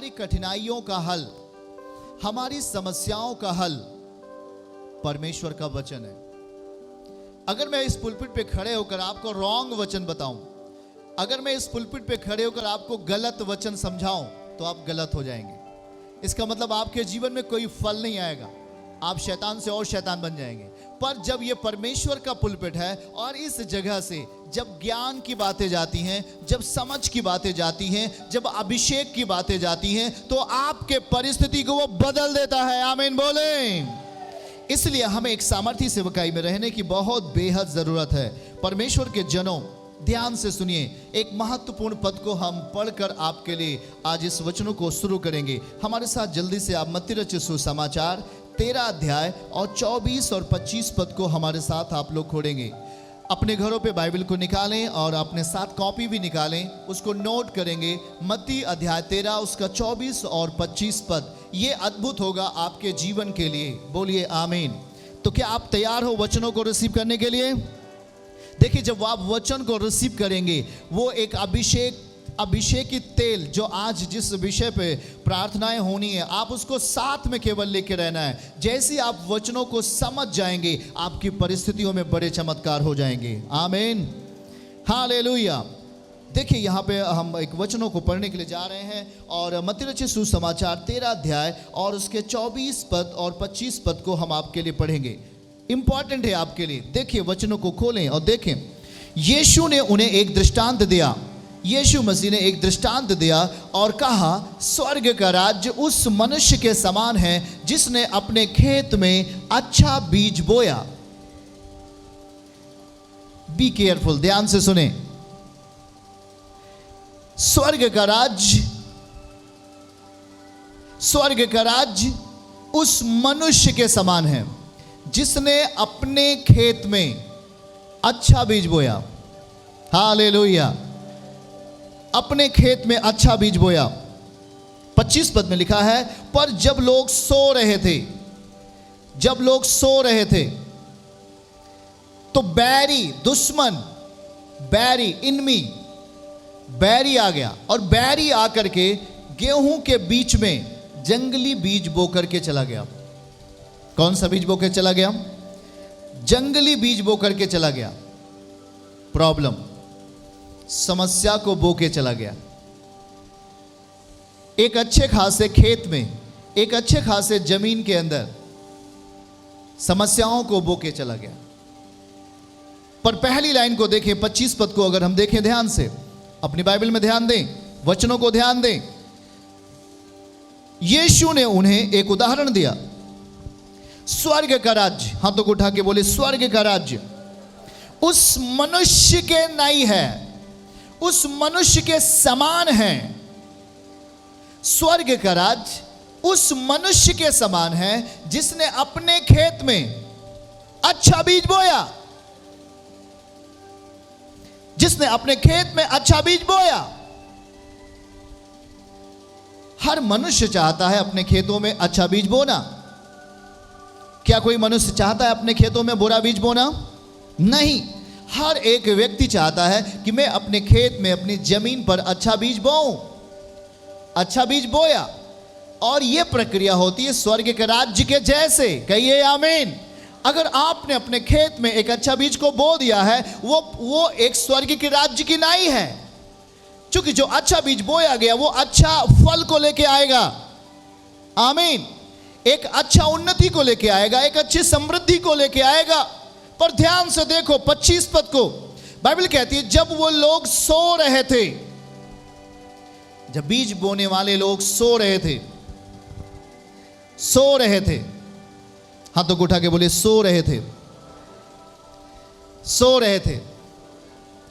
हमारी कठिनाइयों का हल, हमारी समस्याओं का हल परमेश्वर का वचन है। अगर मैं इस पुलपिट पे खड़े होकर आपको रॉन्ग वचन बताऊं, अगर मैं इस पुलपिट पे खड़े होकर आपको गलत वचन समझाऊं, तो आप गलत हो जाएंगे। इसका मतलब आपके जीवन में कोई फल नहीं आएगा, आप शैतान से और शैतान बन जाएंगे। पर जब ये परमेश्वर का पुलपिट है और इस जगह से जब ज्ञान की बातें जाती हैं, जब समझ की बातें जाती हैं, जब अभिषेक की बातें जाती हैं, तो आपके परिस्थिति को वो बदल देता है। आमीन बोलें। इसलिए हमें एक सामर्थी सेवकाई में रहने की बहुत बेहद जरूरत है। परमेश्वर के जनों, ध्यान से सुनिए, एक महत्वपूर्ण पद को हम पढ़कर आपके लिए आज इस वचनों को शुरू करेंगे। हमारे साथ जल्दी से आप मत्ती रचित सुसमाचार 13 अध्याय और 24 और 25 पद को हमारे साथ आप लोग खोलेंगे। अपने घरों पे बाइबल को निकालें और अपने साथ कॉपी भी निकालें, उसको नोट करेंगे। मत्ती अध्याय 13 उसका 24 और 25 पद, ये अद्भुत होगा आपके जीवन के लिए। बोलिए आमीन। तो क्या आप तैयार हो वचनों को रिसीव करने के लिए? देखिए, जब आप वचन को रिसीव करेंगे, वो एक अभिषेकित तेल, जो आज जिस विषय पे प्रार्थनाएं होनी है, आप उसको साथ में केवल लेके रहना है। जैसे आप वचनों को समझ जाएंगे, आपकी परिस्थितियों में बड़े चमत्कार हो जाएंगे। आमीन, हालेलुया। देखिए, यहाँ पे हम एक वचनों को पढ़ने के लिए जा रहे हैं और मत्ती रचित सुसमाचार 13 अध्याय और उसके 24 पद और 25 पद को हम आपके लिए पढ़ेंगे। इंपॉर्टेंट है आपके लिए। देखिए, वचनों को खोलें और देखें। यीशु ने उन्हें एक दृष्टांत दिया, यीशु मसीह ने एक दृष्टांत दिया और कहा, स्वर्ग का राज्य उस मनुष्य के समान है जिसने अपने खेत में अच्छा बीज बोया। बी केयरफुल, ध्यान से सुने। स्वर्ग का राज्य उस मनुष्य के समान है जिसने अपने खेत में अच्छा बीज बोया। हालेलुया। अपने खेत में अच्छा बीज बोया। 25 पद में लिखा है, पर जब लोग सो रहे थे तो बैरी, दुश्मन, बैरी, इनमी, बैरी आ गया और बैरी आकर के गेहूं के बीच में जंगली बीज बो करके चला गया। कौन सा बीज बो कर चला गया? जंगली बीज बो करके चला गया। प्रॉब्लम, समस्या को बो के चला गया। एक अच्छे खासे खेत में, एक अच्छे खासे जमीन के अंदर समस्याओं को बो के चला गया। पर पहली लाइन को देखें, 25 पद को अगर हम देखें ध्यान से, अपनी बाइबल में ध्यान दें, वचनों को ध्यान दें। यीशु ने उन्हें एक उदाहरण दिया। स्वर्ग का राज्य, हाथों को उठा के बोले, स्वर्ग का राज्य उस मनुष्य के नहीं है, उस मनुष्य के समान है। स्वर्ग का राज्य उस मनुष्य के समान है जिसने अपने खेत में अच्छा बीज बोया। जिसने अपने खेत में अच्छा बीज बोया। हर मनुष्य चाहता है अपने खेतों में अच्छा बीज बोना। क्या कोई मनुष्य चाहता है अपने खेतों में बुरा बीज बोना? नहीं। हर एक व्यक्ति चाहता है कि मैं अपने खेत में, अपनी जमीन पर अच्छा बीज बोऊं। अच्छा बीज बोया और यह प्रक्रिया होती है स्वर्ग के राज्य के जैसे। कहिए आमीन। अगर आपने अपने खेत में एक अच्छा बीज को बो दिया है, वो एक स्वर्ग के राज्य की नाई है। क्योंकि जो अच्छा बीज बोया गया वो अच्छा फल को लेके आएगा। आमीन। एक अच्छा उन्नति को लेके आएगा, एक अच्छी समृद्धि को लेके आएगा। पर ध्यान से देखो 25 पद को, बाइबल कहती है जब वो लोग सो रहे थे, जब बीज बोने वाले लोग सो रहे थे, हाथों को उठा के बोले, सो रहे थे।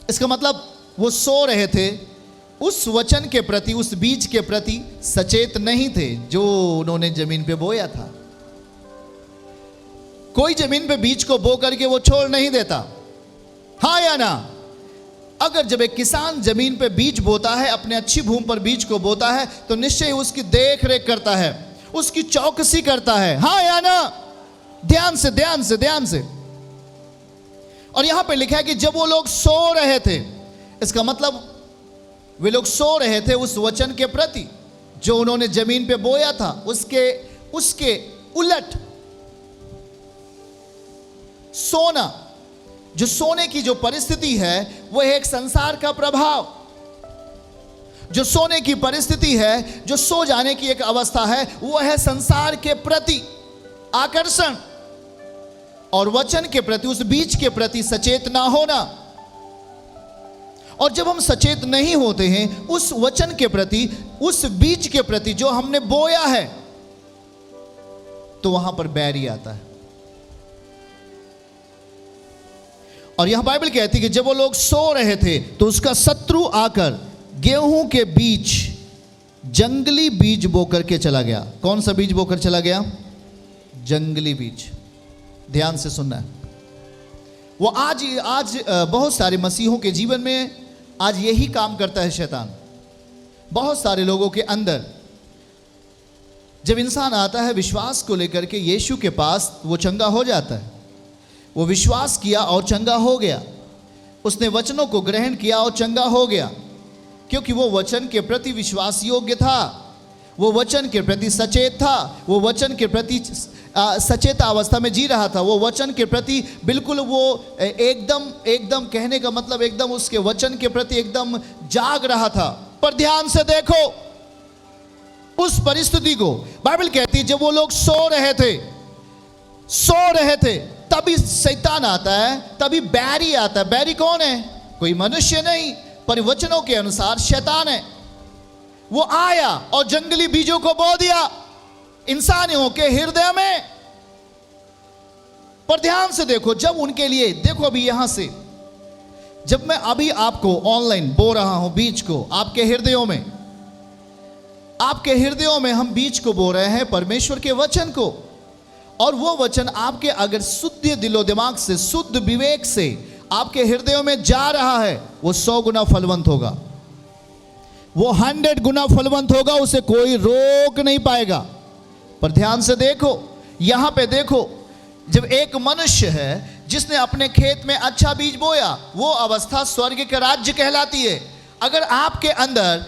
इसका मतलब वो सो रहे थे, उस वचन के प्रति, उस बीज के प्रति सचेत नहीं थे जो उन्होंने जमीन पे बोया था। कोई जमीन पे बीज को बो करके वो छोड़ नहीं देता, हाँ या ना? अगर जब एक किसान जमीन पे बीज बोता है, अपने अच्छी भूमि पर बीज को बोता है, तो निश्चय उसकी देख रेख करता है, उसकी चौकसी करता है, हाँ या ना? ध्यान से। और यहां पे लिखा है कि जब वो लोग सो रहे थे, इसका मतलब वे लोग सो रहे थे उस वचन के प्रति जो उन्होंने जमीन पे बोया था उसके उलट सोना, जो सोने की जो परिस्थिति है वो है एक संसार का प्रभाव। जो सोने की परिस्थिति है, जो सो जाने की एक अवस्था है, वो है संसार के प्रति आकर्षण और वचन के प्रति, उस बीज के प्रति सचेत ना होना। और जब हम सचेत नहीं होते हैं उस वचन के प्रति, उस बीज के प्रति जो हमने बोया है, तो वहां पर बैरी आता है। और यहां बाइबल कहती है कि जब वो लोग सो रहे थे तो उसका शत्रु आकर गेहूं के बीच जंगली बीज बोकर के चला गया। कौन सा बीज बोकर चला गया? जंगली बीज। ध्यान से सुनना है। वो आज बहुत सारे मसीहों के जीवन में आज यही काम करता है शैतान। बहुत सारे लोगों के अंदर जब इंसान आता है विश्वास को लेकर के यीशु के पास, वो चंगा हो जाता है। वो विश्वास किया और चंगा हो गया। उसने वचनों को ग्रहण किया और चंगा हो गया, क्योंकि वो वचन के प्रति विश्वास योग्य था, वो वचन के प्रति सचेत था, वो वचन के प्रति सचेत अवस्था में जी रहा था। वो वचन के प्रति बिल्कुल वो एकदम कहने का मतलब एकदम उसके वचन के प्रति एकदम जाग रहा था। पर ध्यान से देखो उस परिस्थिति को। बाइबल कहती है जब वो लोग सो रहे थे तभी शैतान आता है, तभी बैरी आता है। बैरी कौन है? कोई मनुष्य नहीं, पर वचनों के अनुसार शैतान है। वो आया और जंगली बीजों को बो दिया इंसानियों के हृदय में। पर ध्यान से देखो, जब उनके लिए देखो, अभी यहां से जब मैं अभी आपको ऑनलाइन बो रहा हूं बीज को आपके हृदयों में हम बीज को बो रहे हैं परमेश्वर के वचन को। और वो वचन आपके अगर शुद्ध दिलो दिमाग से, शुद्ध विवेक से आपके हृदयों में जा रहा है, वो 100 गुना फलवंत होगा, वो 100 गुना फलवंत होगा, उसे कोई रोक नहीं पाएगा। पर ध्यान से देखो, यहां पे देखो, जब एक मनुष्य है जिसने अपने खेत में अच्छा बीज बोया, वो अवस्था स्वर्ग के राज्य कहलाती है। अगर आपके अंदर,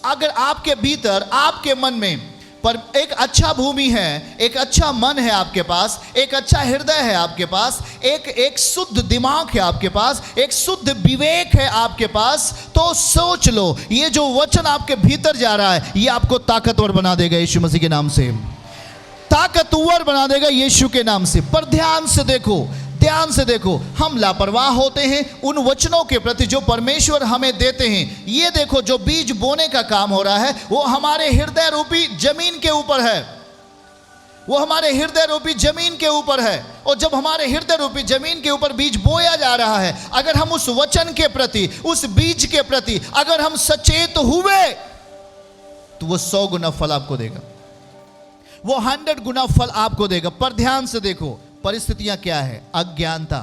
अगर आपके भीतर, आपके मन में पर एक अच्छा भूमि है, एक अच्छा मन है आपके पास, एक अच्छा हृदय है आपके पास, एक शुद्ध दिमाग है आपके पास, एक शुद्ध विवेक है आपके पास, तो सोच लो ये जो वचन आपके भीतर जा रहा है ये आपको ताकतवर बना देगा यीशु मसीह के नाम से, ताकतवर बना देगा यीशु के नाम से। पर ध्यान से देखो, हम लापरवाह होते हैं उन वचनों के प्रति जो परमेश्वर हमें देते हैं। ये देखो, जो बीज बोने का काम हो रहा है वो हमारे हृदय रूपी जमीन के ऊपर है, वो हमारे हृदय रूपी जमीन के ऊपर है। और जब हमारे हृदय रूपी जमीन के ऊपर बीज बोया जा रहा है, अगर हम उस वचन के प्रति, उस बीज के प्रति अगर हम सचेत हुए, तो वो 100 गुना फल आपको देगा, वो 100 गुना फल आपको देगा। पर ध्यान से देखो, परिस्थितियां क्या है? अज्ञानता।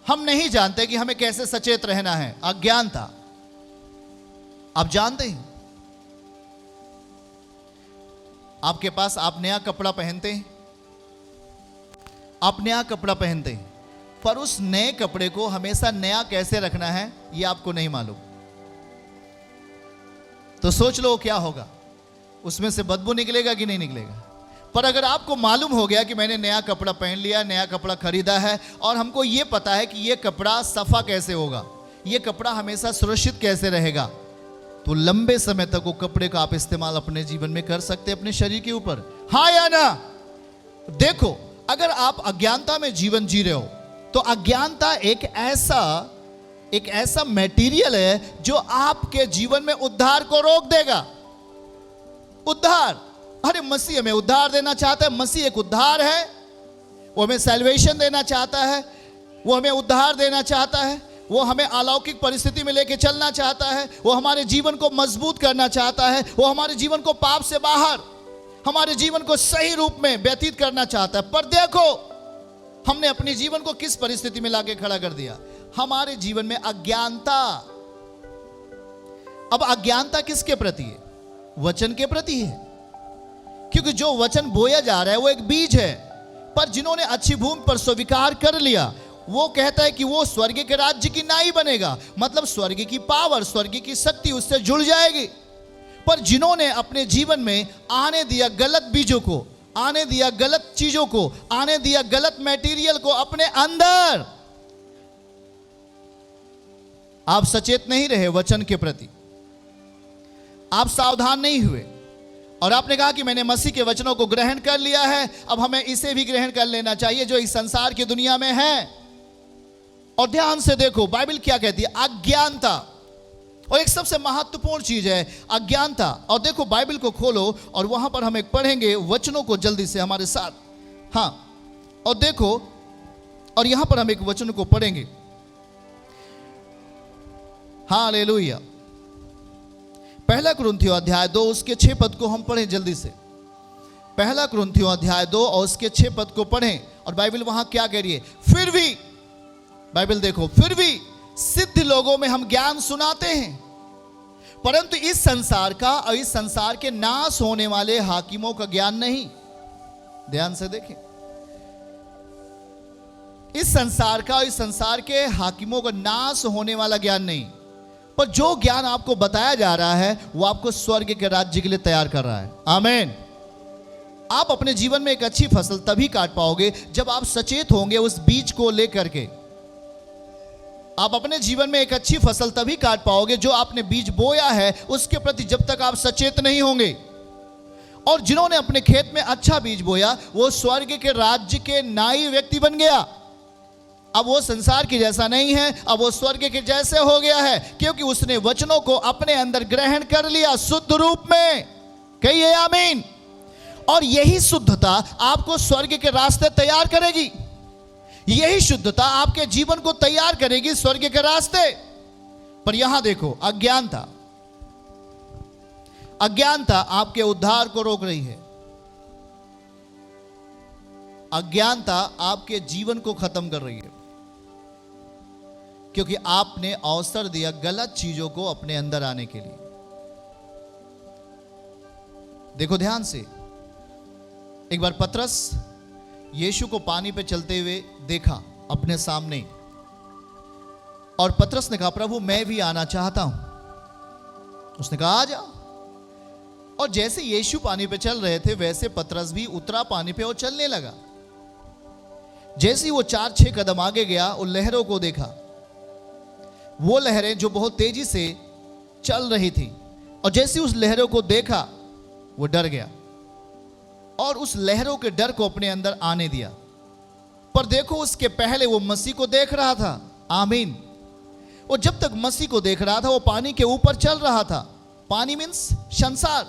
हम नहीं जानते कि हमें कैसे सचेत रहना है। अज्ञानता। आप जानते हैं, आपके पास, आप नया कपड़ा पहनते हैं, पर उस नए कपड़े को हमेशा नया कैसे रखना है यह आपको नहीं मालूम। तो सोच लो क्या होगा, उसमें से बदबू निकलेगा कि नहीं निकलेगा। पर अगर आपको मालूम हो गया कि मैंने नया कपड़ा पहन लिया, नया कपड़ा खरीदा है, और हमको ये पता है कि ये कपड़ा सफा कैसे होगा, ये कपड़ा हमेशा सुरक्षित कैसे रहेगा, तो लंबे समय तक वो कपड़े का आप इस्तेमाल अपने जीवन में कर सकते हैं, अपने शरीर के ऊपर। हाँ या ना? देखो, अगर आप अज्ञानता में जीवन जी रहे हो तो अज्ञानता एक ऐसा मटेरियल है जो आपके जीवन में उद्धार को रोक देगा। उद्धार, अरे मसीह हमें उद्धार देना चाहता है, मसीह एक उद्धार है, वो हमें सैल्वेशन देना चाहता है, वो हमें उद्धार देना चाहता है, वो हमें अलौकिक परिस्थिति में लेके चलना चाहता है, वो हमारे जीवन को मजबूत करना चाहता है, वो हमारे जीवन को पाप से बाहर, हमारे जीवन को सही रूप में व्यतीत करना चाहता है। पर देखो, हमने अपने जीवन को किस परिस्थिति में लाके खड़ा कर दिया? हमारे जीवन में अज्ञानता। अब अज्ञानता किसके प्रति है? वचन के प्रति है, क्योंकि जो वचन बोया जा रहा है वो एक बीज है। पर जिन्होंने अच्छी भूमि पर स्वीकार कर लिया, वो कहता है कि वो स्वर्ग के राज्य की नाई बनेगा, मतलब स्वर्ग की पावर, स्वर्ग की शक्ति उससे जुड़ जाएगी। पर जिन्होंने अपने जीवन में आने दिया गलत बीजों को, आने दिया गलत चीजों को, आने दिया गलत मटेरियल को अपने अंदर, आप सचेत नहीं रहे वचन के प्रति, आप सावधान नहीं हुए और आपने कहा कि मैंने मसीह के वचनों को ग्रहण कर लिया है, अब हमें इसे भी ग्रहण कर लेना चाहिए जो इस संसार की दुनिया में है। और ध्यान से देखो बाइबल क्या कहती है, अज्ञानता, और एक सबसे महत्वपूर्ण चीज है अज्ञानता। और देखो बाइबल को खोलो और वहां पर हम एक पढ़ेंगे वचनों को जल्दी से हमारे साथ। हाँ, और देखो, और यहां पर हम एक वचन को पढ़ेंगे। हालेलुया। पहला कुरिन्थियों अध्याय 2 उसके 6 पद को हम पढ़ें जल्दी से। पहला कुरिन्थियों अध्याय 2 और उसके 6 पद को पढ़ें। और बाइबल वहां क्या कह रही है, फिर भी, बाइबल देखो, फिर भी सिद्ध लोगों में हम ज्ञान सुनाते हैं, परंतु इस संसार का और इस संसार के नाश होने वाले हाकिमों का ज्ञान नहीं। ध्यान से देखें, इस संसार का और इस संसार के हाकिमों का नाश होने वाला ज्ञान नहीं, पर जो ज्ञान आपको बताया जा रहा है वो आपको स्वर्ग के राज्य के लिए तैयार कर रहा है। आमीन। आप अपने जीवन में एक अच्छी फसल तभी काट पाओगे जब आप सचेत होंगे उस बीज को लेकर के। आप अपने जीवन में एक अच्छी फसल तभी काट पाओगे जो आपने बीज बोया है उसके प्रति जब तक आप सचेत नहीं होंगे। और जिन्होंने अपने खेत में अच्छा बीज बोया वो स्वर्ग के राज्य के नाई व्यक्ति बन गया। अब वो संसार के जैसा नहीं है, अब वो स्वर्ग के जैसे हो गया है, क्योंकि उसने वचनों को अपने अंदर ग्रहण कर लिया शुद्ध रूप में। कहिए आमीन। और यही शुद्धता आपको स्वर्ग के रास्ते तैयार करेगी, यही शुद्धता आपके जीवन को तैयार करेगी स्वर्ग के रास्ते। पर यहां देखो, अज्ञानता, अज्ञानता आपके उद्धार को रोक रही है। अज्ञानता आपके जीवन को खत्म कर रही है, क्योंकि आपने अवसर दिया गलत चीजों को अपने अंदर आने के लिए। देखो ध्यान से, एक बार पतरस यीशु को पानी पे चलते हुए देखा अपने सामने, और पतरस ने कहा, प्रभु मैं भी आना चाहता हूं। उसने कहा आ जाओ। और जैसे यीशु पानी पे चल रहे थे वैसे पतरस भी उतरा पानी पे और चलने लगा। जैसे ही वो 4-6 कदम आगे गया, उन लहरों को देखा, वो लहरें जो बहुत तेजी से चल रही थी, और जैसे ही उस लहरों को देखा वो डर गया और उस लहरों के डर को अपने अंदर आने दिया। पर देखो, उसके पहले वो मसीह को देख रहा था। आमीन। वो जब तक मसीह को देख रहा था वो पानी के ऊपर चल रहा था। पानी मीन्स संसार,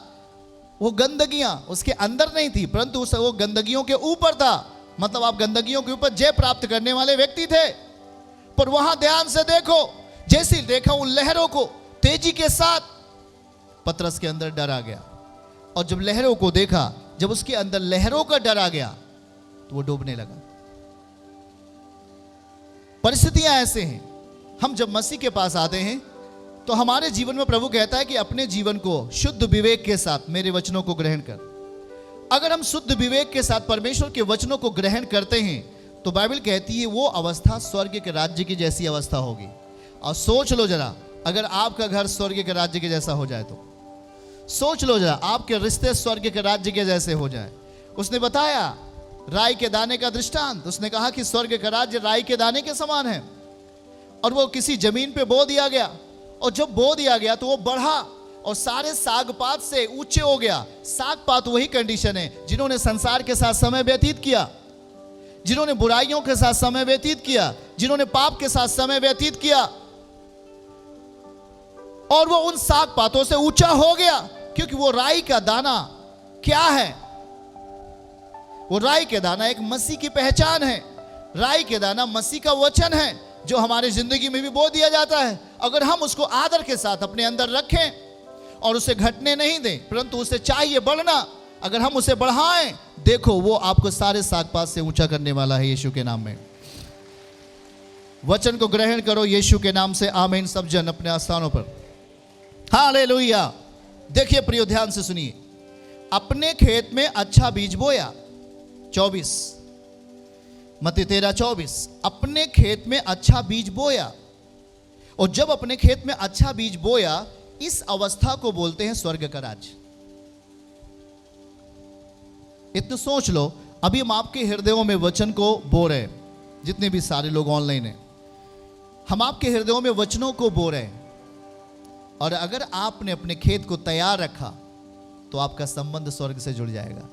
वो गंदगियां उसके अंदर नहीं थी, परंतु वो गंदगियों के ऊपर था। मतलब आप गंदगियों के ऊपर जय प्राप्त करने वाले व्यक्ति थे। पर वहां ध्यान से देखो, जैसे ही देखा उन लहरों को तेजी के साथ, पतरस के अंदर डर आ गया। और जब लहरों को देखा, जब उसके अंदर लहरों का डर आ गया तो वो डूबने लगा। परिस्थितियां ऐसे हैं, हम जब मसीह के पास आते हैं तो हमारे जीवन में प्रभु कहता है कि अपने जीवन को शुद्ध विवेक के साथ मेरे वचनों को ग्रहण कर। अगर हम शुद्ध विवेक के साथ परमेश्वर के वचनों को ग्रहण करते हैं तो बाइबल कहती है वो अवस्था स्वर्ग के राज्य की जैसी अवस्था होगी। और सोच लो जरा, अगर आपका घर स्वर्ग के राज्य के जैसा हो जाए तो सोच लो जरा, आपके रिश्ते स्वर्ग के राज्य के जैसे हो जाए। उसने बताया राई के दाने का दृष्टांत, उसने कहा कि स्वर्ग का राज्य राई के दाने के समान है। और वो किसी जमीन पे बो दिया गया, और जब बो दिया गया तो वो बढ़ा और सारे साग पात से ऊंचे हो गया। साग पात वही कंडीशन है जिन्होंने संसार के साथ समय व्यतीत किया, जिन्होंने बुराइयों के साथ समय व्यतीत किया, जिन्होंने पाप के साथ समय व्यतीत किया, और वो उन साग पातों से ऊंचा हो गया। क्योंकि वो राई का दाना क्या है? वो राई के दाना एक मसीह की पहचान है। राई के दाना मसीह का वचन है जो हमारे जिंदगी में भी बो दिया जाता है। अगर हम उसको आदर के साथ अपने अंदर रखें और उसे घटने नहीं दें, परंतु उसे चाहिए बढ़ना, अगर हम उसे बढ़ाएं, देखो वो आपको सारे साग पात से ऊंचा करने वाला है यीशु के नाम में। वचन को ग्रहण करो यीशु के नाम से। आमीन। सब जन अपने स्थानों पर। हालेलुया। देखिए प्रियो, ध्यान से सुनिए। अपने खेत में अच्छा बीज बोया। 24, मत्ती 13:24, अपने खेत में अच्छा बीज बोया, और जब अपने खेत में अच्छा बीज बोया, इस अवस्था को बोलते हैं स्वर्ग का राज्य। इतना सोच लो, अभी हम आपके हृदयों में वचन को बो रहे हैं, जितने भी सारे लोग ऑनलाइन हैं, हम आपके हृदयों में वचनों को बो रहे हैं, और अगर आपने अपने खेत को तैयार रखा तो आपका संबंध स्वर्ग से जुड़ जाएगा।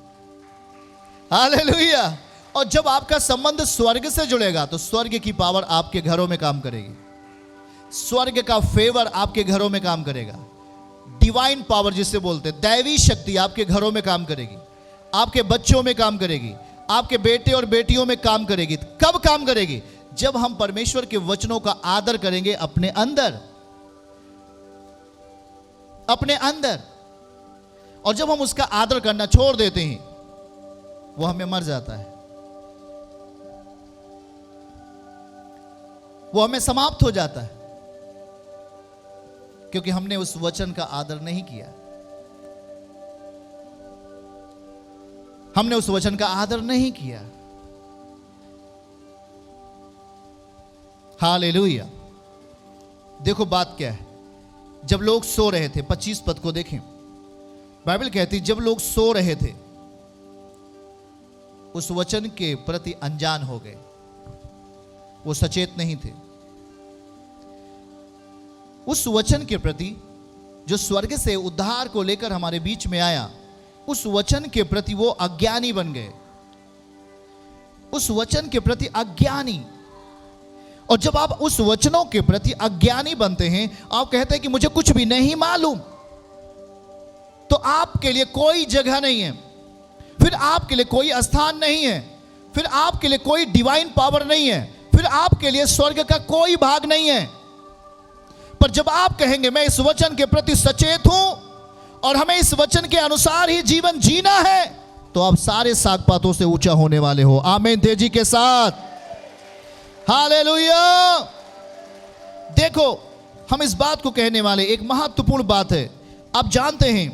हालेलुया। और जब आपका संबंध स्वर्ग से जुड़ेगा तो स्वर्ग की पावर आपके घरों में काम करेगी, स्वर्ग का फेवर आपके घरों में काम करेगा, डिवाइन पावर जिसे बोलते हैं, दैवी शक्ति आपके घरों में काम करेगी, आपके बच्चों में काम करेगी, आपके बेटे और बेटियों में काम करेगी। कब काम करेगी? जब हम परमेश्वर के वचनों का आदर करेंगे अपने अंदर, अपने अंदर। और जब हम उसका आदर करना छोड़ देते हैं, वो हमें मर जाता है, वो हमें समाप्त हो जाता है, क्योंकि हमने उस वचन का आदर नहीं किया, हमने उस वचन का आदर नहीं किया। हालेलुया। देखो बात क्या है, जब लोग सो रहे थे, 25 पद को देखें, बाइबल कहती जब लोग सो रहे थे, उस वचन के प्रति अनजान हो गए, वो सचेत नहीं थे। उस वचन के प्रति जो स्वर्ग से उद्धार को लेकर हमारे बीच में आया, उस वचन के प्रति वो अज्ञानी बन गए, उस वचन के प्रति अज्ञानी। और जब आप उस वचनों के प्रति अज्ञानी बनते हैं, आप कहते हैं कि मुझे कुछ भी नहीं मालूम, तो आपके लिए कोई जगह नहीं है, फिर आपके लिए कोई स्थान नहीं है, फिर आपके लिए कोई डिवाइन पावर नहीं है, फिर आपके लिए स्वर्ग का कोई भाग नहीं है। पर जब आप कहेंगे मैं इस वचन के प्रति सचेत हूं और हमें इस वचन के अनुसार ही जीवन जीना है, तो आप सारे साग पातों से ऊंचा होने वाले हो। आमीन तेजी के साथ। हालेलुया। देखो, हम इस बात को कहने वाले, एक महत्वपूर्ण बात है। आप जानते हैं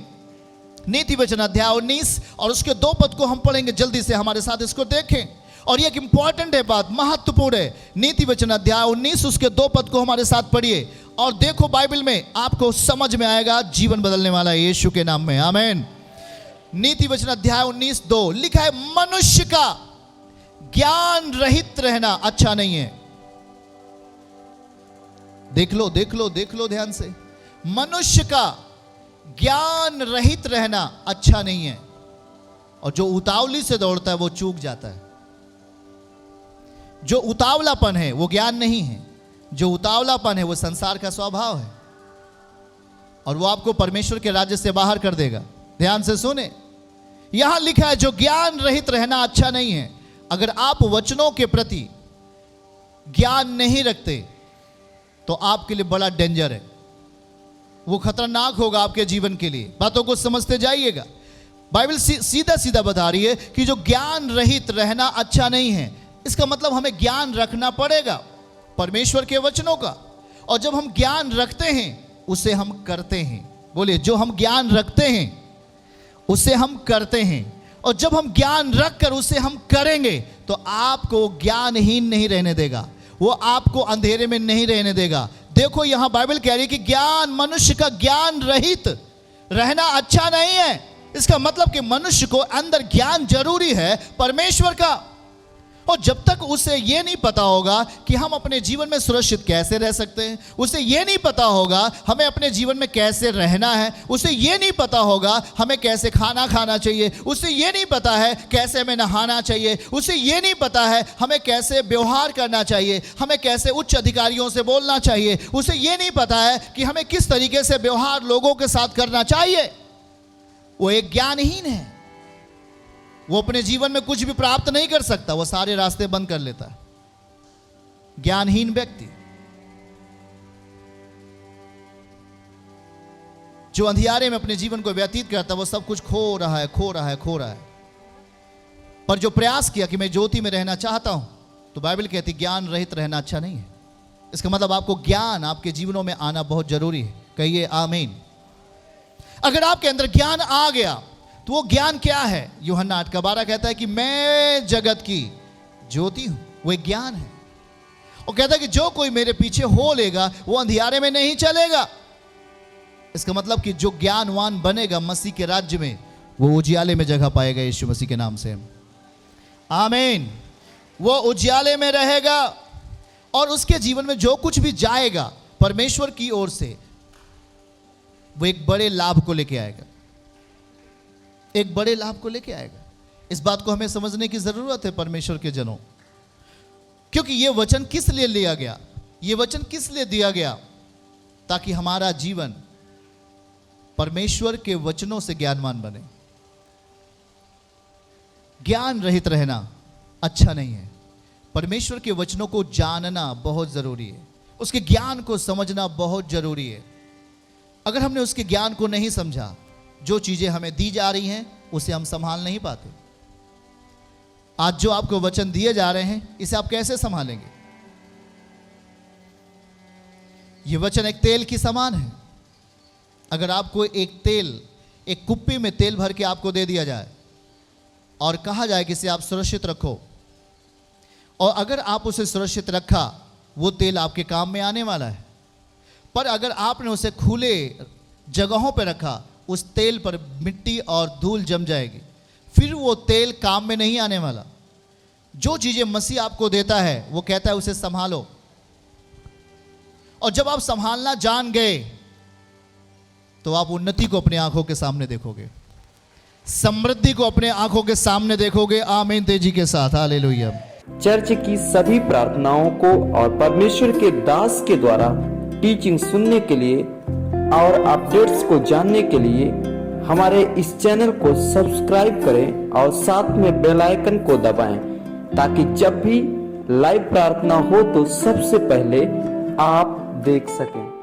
नीति वचन अध्याय 19 और उसके 2 पद को हम पढ़ेंगे, जल्दी से हमारे साथ इसको देखें। और ये एक इंपॉर्टेंट है बात, महत्वपूर्ण है। नीति वचन अध्याय 19 उसके 2 पद को हमारे साथ पढ़िए और देखो, बाइबल में आपको समझ में आएगा, जीवन बदलने वाला है यीशु के नाम में। आमीन। नीति वचन अध्याय 19:2 लिखा है, मनुष्य का ज्ञान रहित रहना अच्छा नहीं है। देख लो देख लो देख लो ध्यान से, मनुष्य का ज्ञान रहित रहना अच्छा नहीं है। और जो उतावली से दौड़ता है वो चूक जाता है। जो उतावलापन है वो ज्ञान नहीं है, जो उतावलापन है वो संसार का स्वभाव है, और वो आपको परमेश्वर के राज्य से बाहर कर देगा। ध्यान से सुने, यहां लिखा है जो ज्ञान रहित रहना अच्छा नहीं है। अगर आप वचनों के प्रति ज्ञान नहीं रखते तो आपके लिए बड़ा डेंजर है, वो खतरनाक होगा आपके जीवन के लिए। बातों को समझते जाइएगा। बाइबल सीधा सीधा बता रही है कि जो ज्ञान रहित रहना अच्छा नहीं है। इसका मतलब हमें ज्ञान रखना पड़ेगा परमेश्वर के वचनों का, और जब हम ज्ञान रखते हैं उसे हम करते हैं। बोलिए, जो हम ज्ञान रखते हैं उसे हम करते हैं, और जब हम ज्ञान रखकर उसे हम करेंगे तो आपको ज्ञानहीन नहीं रहने देगा, वो आपको अंधेरे में नहीं रहने देगा। देखो, यहां बाइबल कह रही है कि ज्ञान, मनुष्य का ज्ञान रहित रहना अच्छा नहीं है। इसका मतलब कि मनुष्य को अंदर ज्ञान जरूरी है परमेश्वर का, और जब तक उसे यह नहीं पता होगा कि हम अपने जीवन में सुरक्षित कैसे रह सकते हैं, उसे यह नहीं पता होगा हमें अपने जीवन में कैसे रहना है, उसे यह नहीं पता होगा हमें कैसे खाना खाना चाहिए, उसे यह नहीं पता है कैसे हमें नहाना चाहिए, उसे यह नहीं पता है हमें कैसे व्यवहार करना चाहिए, हमें कैसे उच्च अधिकारियों से बोलना चाहिए, उसे यह नहीं पता है कि हमें किस तरीके से व्यवहार लोगों के साथ करना चाहिए, वो एक ज्ञानहीन है। वो अपने जीवन में कुछ भी प्राप्त नहीं कर सकता, वो सारे रास्ते बंद कर लेता है। ज्ञानहीन व्यक्ति जो अंधियारे में अपने जीवन को व्यतीत करता है, वो सब कुछ खो रहा है, खो रहा है, खो रहा है। पर जो प्रयास किया कि मैं ज्योति में रहना चाहता हूं, तो बाइबल कहती ज्ञान रहित रहना अच्छा नहीं है। इसका मतलब आपको ज्ञान आपके जीवनों में आना बहुत जरूरी है। कहिए आमीन। अगर आपके अंदर ज्ञान आ गया तो वो ज्ञान क्या है? यूहन्ना 8:12 कहता है कि मैं जगत की ज्योति हूं। वो एक ज्ञान है। और कहता है कि जो कोई मेरे पीछे हो लेगा वो अंधियारे में नहीं चलेगा। इसका मतलब कि जो ज्ञानवान बनेगा मसीह के राज्य में, वो उजियाले में जगह पाएगा यीशु मसीह के नाम से। आमीन। वो उजियाले में रहेगा और उसके जीवन में जो कुछ भी जाएगा परमेश्वर की ओर से, वो एक बड़े लाभ को लेके आएगा, एक बड़े लाभ को लेके आएगा। इस बात को हमें समझने की जरूरत है परमेश्वर के जनों, क्योंकि ये वचन किस लिए लिया गया, ये वचन किस लिए दिया गया? ताकि हमारा जीवन परमेश्वर के वचनों से ज्ञानवान बने। ज्ञान रहित रहना अच्छा नहीं है। परमेश्वर के वचनों को जानना बहुत जरूरी है, उसके ज्ञान को समझना बहुत जरूरी है। अगर हमने उसके ज्ञान को नहीं समझा, जो चीजें हमें दी जा रही हैं उसे हम संभाल नहीं पाते। आज जो आपको वचन दिए जा रहे हैं, इसे आप कैसे संभालेंगे? यह वचन एक तेल की समान है। अगर आपको एक कुप्पी में तेल भर के आपको दे दिया जाए और कहा जाए कि इसे आप सुरक्षित रखो, और अगर आप उसे सुरक्षित रखा, वो तेल आपके काम में आने वाला है। पर अगर आपने उसे खुले जगहों पर रखा, उस तेल पर मिट्टी और धूल जम जाएगी, फिर वो तेल काम में नहीं आने वाला। जो चीजें मसीह आपको देता है वो कहता है उसे संभालो, और जब आप संभालना जान गए तो आप उन्नति को अपनी आंखों के सामने देखोगे, समृद्धि को अपने आंखों के सामने देखोगे। आमीन तेजी के साथ हालेलुया। चर्च की सभी प्रार्थनाओं को और परमेश्वर के दास के द्वारा टीचिंग सुनने के लिए और अपडेट्स को जानने के लिए हमारे इस चैनल को सब्सक्राइब करें और साथ में बेल आइकन को दबाएं, ताकि जब भी लाइव प्रार्थना हो तो सबसे पहले आप देख सकें।